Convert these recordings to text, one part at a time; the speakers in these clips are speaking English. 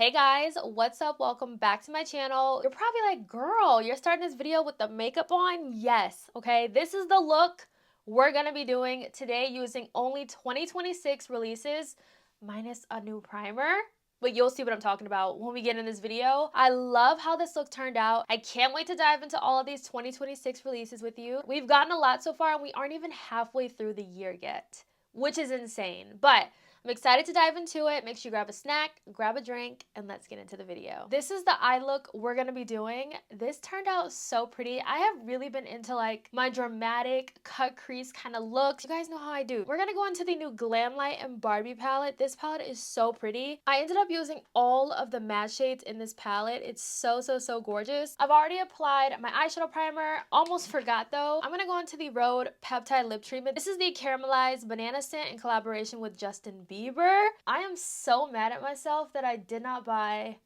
Hey guys, what's up? Welcome back to my channel. You're probably like, girl, you're starting this video with the makeup on? Yes, okay, this is the look we're gonna be doing today using only 2026 releases minus a new primer. But you'll see what I'm talking about when we get in this video. I love how this look turned out. I can't wait to dive into all of these 2026 releases with you. We've gotten a lot so far and we aren't even halfway through the year yet, which is insane. But I'm excited to dive into it. Make sure you grab a snack, grab a drink, and let's get into the video. This is the eye look we're gonna be doing. This turned out so pretty. I have really been into like my dramatic cut crease kind of looks. You guys know how I do. We're gonna go into the new Glam Light and Barbie palette. This palette is so pretty. I ended up using all of the matte shades in this palette. It's so gorgeous. I've already applied my eyeshadow primer. Almost forgot though. I'm gonna go into the Rhode peptide lip treatment. This is the caramelized banana scent in collaboration with Justin Bieber. I am so mad at myself that I did not buy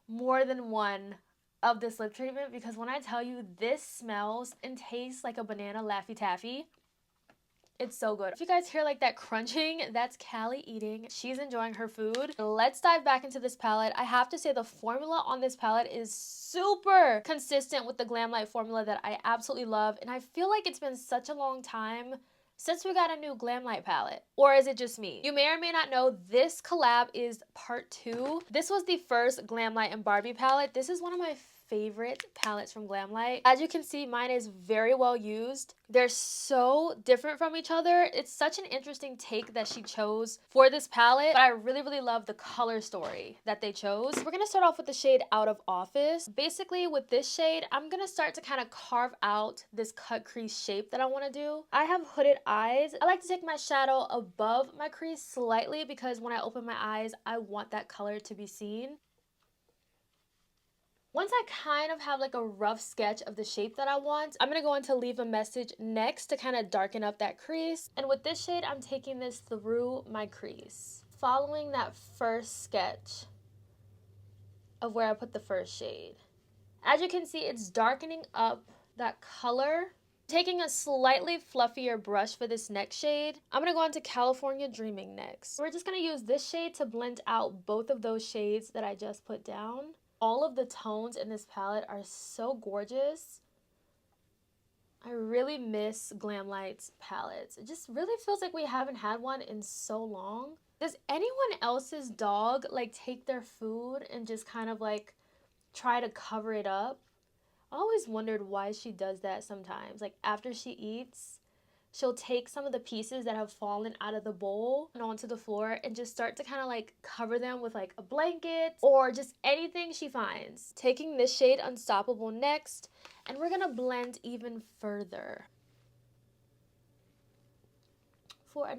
more than one of this lip treatment because when I tell you this smells and tastes like a banana Laffy Taffy, it's so good. If you guys hear like that crunching, that's Callie eating. She's enjoying her food. Let's dive back into this palette. I have to say the formula on this palette is super consistent with the Glam Light formula that I absolutely love. And I feel like it's been such a long time since we got a new Glam Light palette. Or is it just me? You may or may not know this collab is part 2. This was the first Glam Light and Barbie palette. This is one of my favorite palettes from Glam Light. As you can see, mine is very well used. They're so different from each other. It's such an interesting take that she chose for this palette, but I really love the color story that they chose. We're gonna start off with the shade Out of Office. Basically, with this shade, I'm gonna start to kind of carve out this cut crease shape that I want to do. I have hooded eyes. I like to take my shadow above my crease slightly because when I open my eyes, I want that color to be seen. Once I kind of have like a rough sketch of the shape that I want, I'm going to go into Leave a Message next to kind of darken up that crease. And with this shade, I'm taking this through my crease, following that first sketch of where I put the first shade. As you can see, it's darkening up that color. Taking a slightly fluffier brush for this next shade, I'm going to go into California Dreaming next. We're just going to use this shade to blend out both of those shades that I just put down. All of the tones in this palette are so gorgeous. I really miss Glam Light's palettes. It just really feels like we haven't had one in so long. Does anyone else's dog like take their food and just kind of like try to cover it up? I always wondered why she does that sometimes. Like after she eats, she'll take some of the pieces that have fallen out of the bowl and onto the floor and just start to kind of like cover them with like a blanket or just anything she finds. Taking this shade Unstoppable next, and we're gonna blend even further for a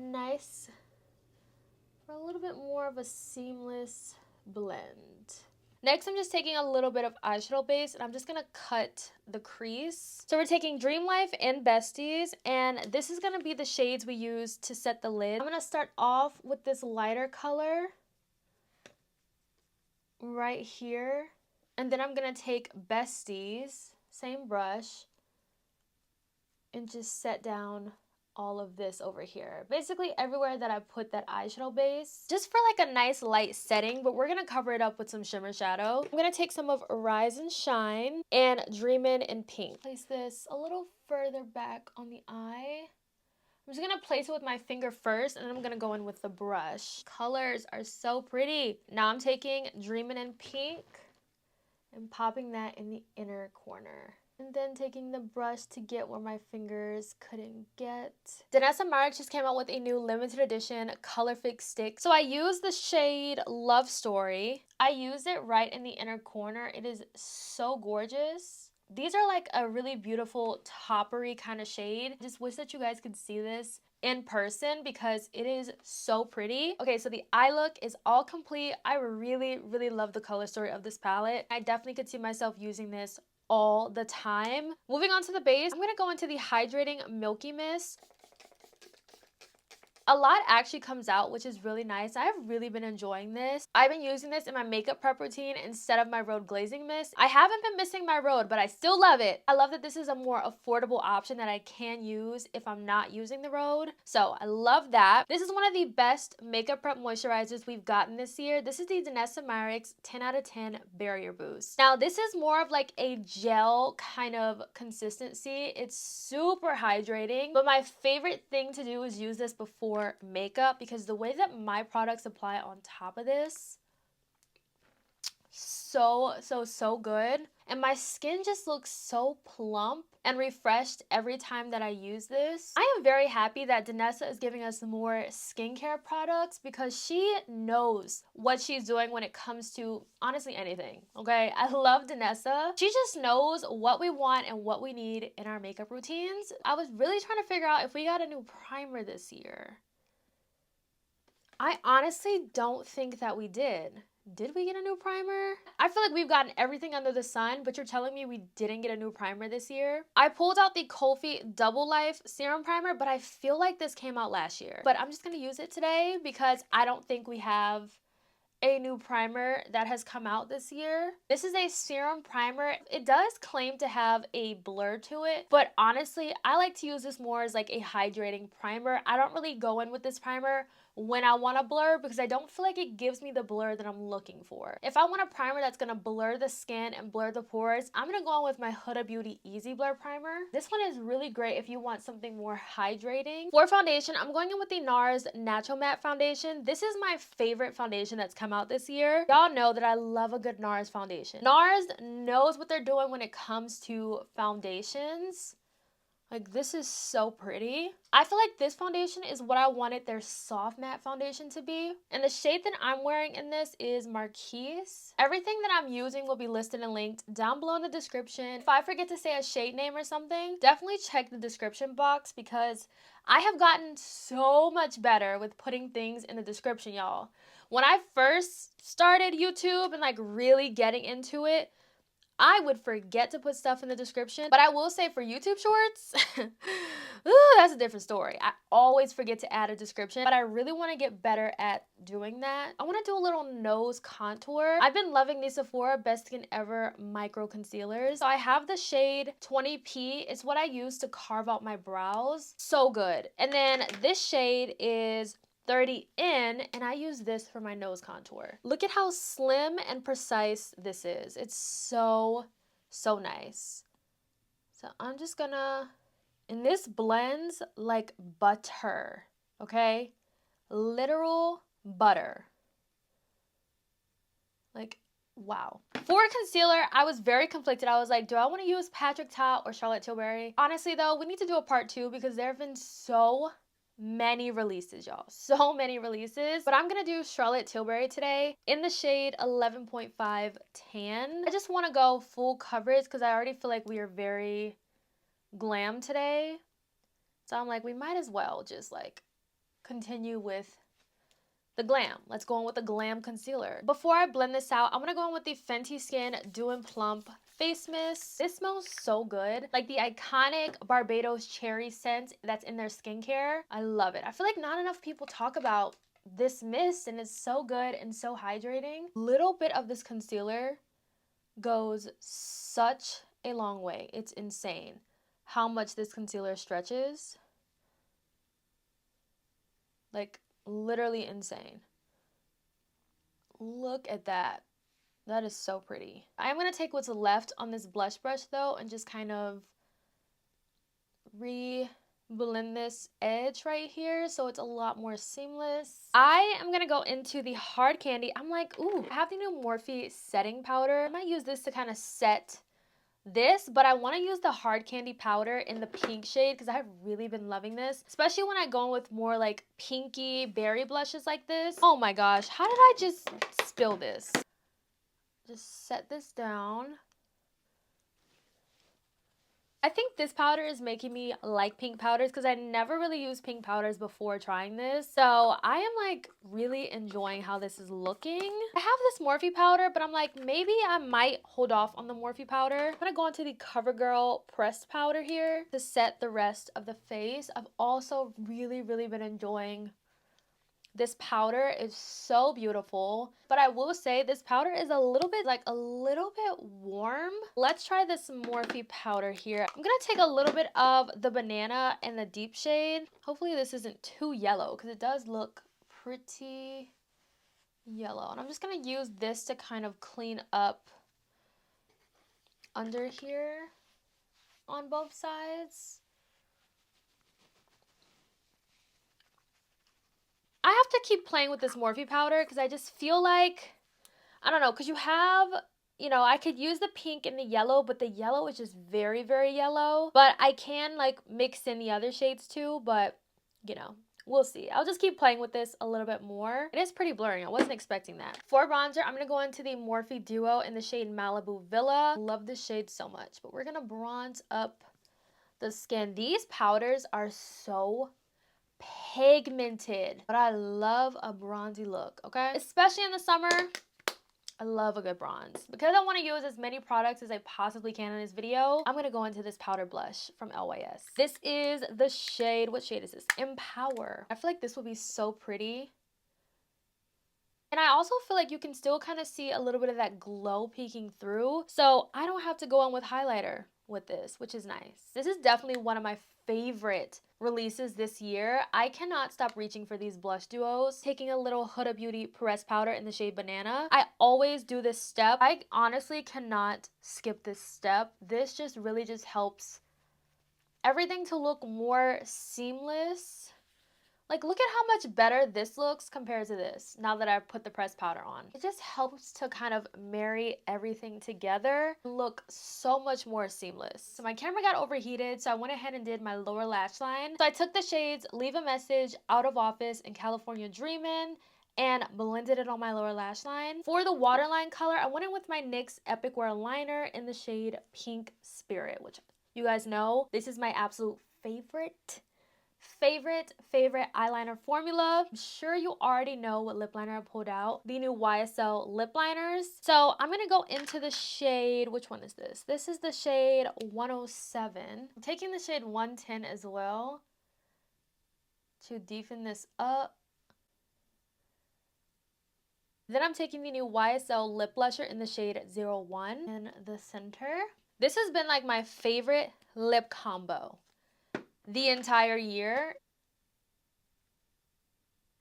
little bit more of a seamless blend. Next, I'm just taking a little bit of eyeshadow base and I'm just gonna cut the crease. So we're taking Dream Life and Besties, and this is gonna be the shades we use to set the lid. I'm gonna start off with this lighter color right here. And then I'm gonna take Besties, same brush, and just set down all of this over here. Basically everywhere that I put that eyeshadow base, just for like a nice light setting, but we're gonna cover it up with some shimmer shadow. I'm gonna take some of Rise and Shine and Dreamin' in Pink. Place this a little further back on the eye. I'm just gonna place it with my finger first and then I'm gonna go in with the brush. Colors are so pretty. Now I'm taking Dreamin' in Pink and popping that in the inner corner. And then taking the brush to get where my fingers couldn't get. Danessa Myricks just came out with a new limited edition color fix stick. So I used the shade Love Story. I used it right in the inner corner. It is so gorgeous. These are like a really beautiful toppery kind of shade. I just wish that you guys could see this in person because it is so pretty. Okay, so the eye look is all complete. I really love the color story of this palette. I definitely could see myself using this all the time. Moving on to the base, I'm gonna go into the Hydrating Milky Mist. A lot actually comes out, which is really nice. I've really been enjoying this. I've been using this in my makeup prep routine instead of my Rhode glazing mist. I haven't been missing my Rhode, but I still love it. I love that this is a more affordable option that I can use if I'm not using the Rhode. So I love that. This is one of the best makeup prep moisturizers we've gotten this year. This is the Danessa Myricks 10 out of 10 Barrier Boost. Now, this is more of like a gel kind of consistency. It's super hydrating, but my favorite thing to do is use this before makeup because the way that my products apply on top of this, so good. And my skin just looks so plump and refreshed every time that I use this. I am very happy that Danessa is giving us more skincare products because she knows what she's doing when it comes to honestly anything, okay? I love Danessa. She just knows what we want and what we need in our makeup routines. I was really trying to figure out if we got a new primer this year. I honestly don't think that we did. Did we get a new primer? I feel like we've gotten everything under the sun, but you're telling me we didn't get a new primer this year? I pulled out the Colfi Double Life Serum Primer, but I feel like this came out last year. But I'm just gonna use it today because I don't think we have a new primer that has come out this year. This is a serum primer. It does claim to have a blur to it, but honestly, I like to use this more as like a hydrating primer. I don't really go in with this primer when I want a blur because I don't feel like it gives me the blur that I'm looking for. If I want a primer that's gonna blur the skin and blur the pores, I'm gonna go on with my Huda Beauty Easy Blur Primer. This one is really great if you want something more hydrating. For foundation, I'm going in with the NARS Natural Matte Foundation. This is my favorite foundation that's come out this year. Y'all know that I love a good NARS foundation. NARS knows what they're doing when it comes to foundations. Like, this is so pretty. I feel like this foundation is what I wanted their soft matte foundation to be. And the shade that I'm wearing in this is Marquise. Everything that I'm using will be listed and linked down below in the description. If I forget to say a shade name or something, definitely check the description box because I have gotten so much better with putting things in the description, y'all. When I first started YouTube and like really getting into it, I would forget to put stuff in the description, but I will say for YouTube shorts, ooh, that's a different story. I always forget to add a description, but I really want to get better at doing that. I want to do a little nose contour. I've been loving the Sephora Best Skin Ever Micro Concealers. So I have the shade 20P. It's what I use to carve out my brows. So good. And then this shade is 30N, and I use this for my nose contour. Look at how slim and precise this is. It's so nice. So I'm just gonna, and this blends like butter, okay? Literal butter. Like, wow. For concealer, I was very conflicted. I was like, do I want to use Patrick Ta or Charlotte Tilbury? Honestly though, we need to do a part 2 because there have been so many releases, y'all. So many releases. But I'm gonna do Charlotte Tilbury today in the shade 11.5 Tan. I just want to go full coverage because I already feel like we are very glam today. So I'm like, we might as well just like continue with the glam. Let's go on with the glam concealer. Before I blend this out, I'm gonna go in with the Fenty Skin Dew and Plump face mist. This smells so good. Like the iconic Barbados cherry scent that's in their skincare. I love it. I feel like not enough people talk about this mist and it's so good and so hydrating. Little bit of this concealer goes such a long way. It's insane how much this concealer stretches. Like literally insane. Look at that. That is so pretty. I am going to take what's left on this blush brush though and just kind of blend this edge right here so it's a lot more seamless. I am going to go into the hard candy. I'm like, ooh, I have the new Morphe setting powder. I might use this to kind of set this, but I want to use the hard candy powder in the pink shade because I've really been loving this, especially when I go in with more like pinky berry blushes like this. Oh my gosh, how did I just spill this? Just set this down. I think this powder is making me like pink powders because I never really used pink powders before trying this. So I am like really enjoying how this is looking. I have this Morphe powder, but I'm like, maybe I might hold off on the Morphe powder. I'm gonna go into the CoverGirl pressed powder here to set the rest of the face. I've also really been enjoying This powder is so beautiful, but I will say this powder is a little bit warm. Let's try this Morphe powder here. I'm gonna take a little bit of the banana and the deep shade. Hopefully this isn't too yellow because it does look pretty yellow. And I'm just gonna use this to kind of clean up under here on both sides. I have to keep playing with this Morphe powder because I just feel like, I don't know, because you have, you know, I could use the pink and the yellow, but the yellow is just very, very yellow. But I can like mix in the other shades too, but you know, we'll see. I'll just keep playing with this a little bit more. It is pretty blurring. I wasn't expecting that. For bronzer, I'm going to go into the Morphe Duo in the shade Malibu Villa. Love this shade so much, but we're going to bronze up the skin. These powders are so pigmented, but I love a bronzy look, okay? Especially in the summer, I love a good bronze. Because I want to use as many products as I possibly can in this video, I'm going to go into this powder blush from LYS. This is the shade, what shade is this? Empower. I feel like this will be so pretty. And I also feel like you can still kind of see a little bit of that glow peeking through. So I don't have to go on with highlighter with this, which is nice. This is definitely one of my favorite releases this year. I cannot stop reaching for these blush duos. Taking a little Huda Beauty pressed powder in the shade Banana. I always do this step. I honestly cannot skip this step. This just really just helps everything to look more seamless. Like, look at how much better this looks compared to this now that I've put the pressed powder on. It just helps to kind of marry everything together and look so much more seamless. So my camera got overheated, so I went ahead and did my lower lash line. So I took the shades Leave a Message, Out of Office, and California Dreamin', and blended it on my lower lash line. For the waterline color, I went in with my NYX Epic Wear liner in the shade Pink Spirit, which you guys know, this is my absolute favorite eyeliner formula. I'm sure you already know what lip liner I pulled out. The new YSL lip liners. So I'm going to go into the shade, which one is this? This is the shade 107. I'm taking the shade 110 as well to deepen this up. Then I'm taking the new YSL lip blusher in the shade 01 in the center. This has been like my favorite lip combo the entire year.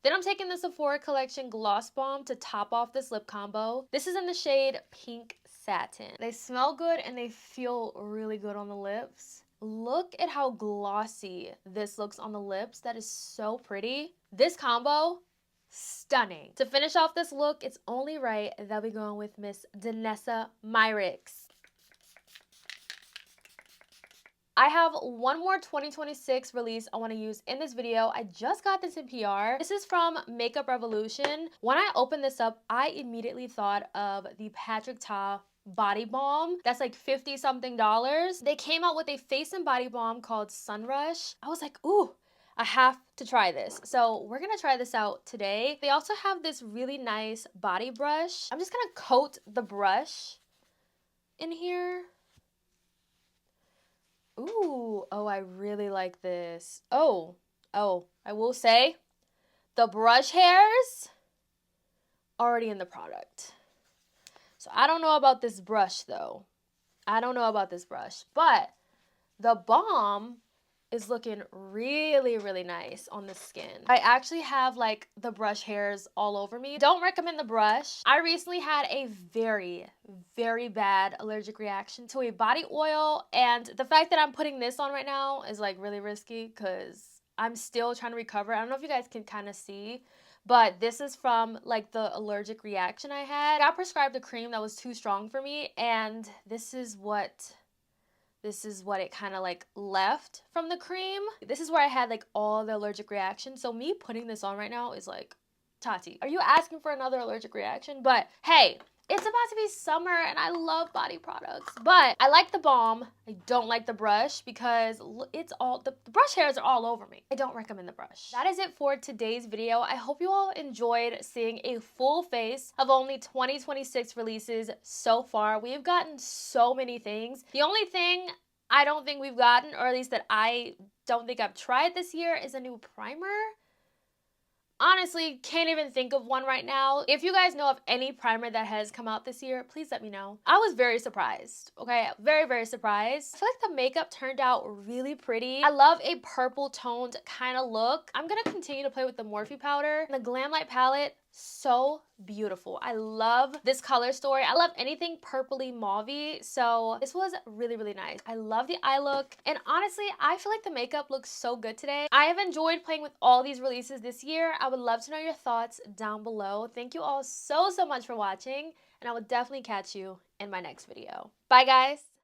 Then I'm taking the Sephora Collection Gloss Balm to top off this lip combo. This is in the shade Pink Satin. They smell good and they feel really good on the lips. Look at how glossy this looks on the lips. That is so pretty. This combo, stunning. To finish off this look, it's only right that we go with Miss Danessa Myricks. I have one more 2026 release I want to use in this video. I just got this in PR. This is from Makeup Revolution. When I opened this up, I immediately thought of the Patrick Ta body balm. That's like $50 something. They came out with a face and body balm called Sunrush. I was like, ooh, I have to try this. So we're gonna try this out today. They also have this really nice body brush. I'm just gonna coat the brush in here. Ooh, oh, I really like this. Oh, I will say the brush hairs already in the product. So I don't know about this brush though. I don't know about this brush, but the balm is looking really, really nice on the skin. I actually have like the brush hairs all over me. Don't recommend the brush. I recently had a very, very bad allergic reaction to a body oil, and the fact that I'm putting this on right now is like really risky because I'm still trying to recover. I don't know if you guys can kind of see, but this is from like the allergic reaction I had. I got prescribed a cream that was too strong for me, and this is what it kind of like left from the cream. This is where I had like all the allergic reactions. So me putting this on right now is like, Tati, are you asking for another allergic reaction? But hey, it's about to be summer and I love body products. But I like the balm. I don't like the brush because it's all, the brush hairs are all over me. I don't recommend the brush. That is it for today's video. I hope you all enjoyed seeing a full face of only 2026 releases so far. We've gotten so many things. The only thing I don't think we've gotten, or at least that I don't think I've tried this year, is a new primer. honestly can't even think of one right now. If you guys know of any primer that has come out this year, please let me know. I was very surprised, okay? Very, very surprised. I feel like the makeup turned out really pretty. I love a purple toned kind of look. I'm gonna continue to play with the Morphe powder. The Glam Light palette, so beautiful. I love this color story. I love anything purpley mauvey, so this was really, really nice. I love the eye look, and honestly, I feel like the makeup looks so good today. I have enjoyed playing with all these releases this year. I would love to know your thoughts down below. Thank you all so, so much for watching, and I will definitely catch you in my next video. Bye, guys.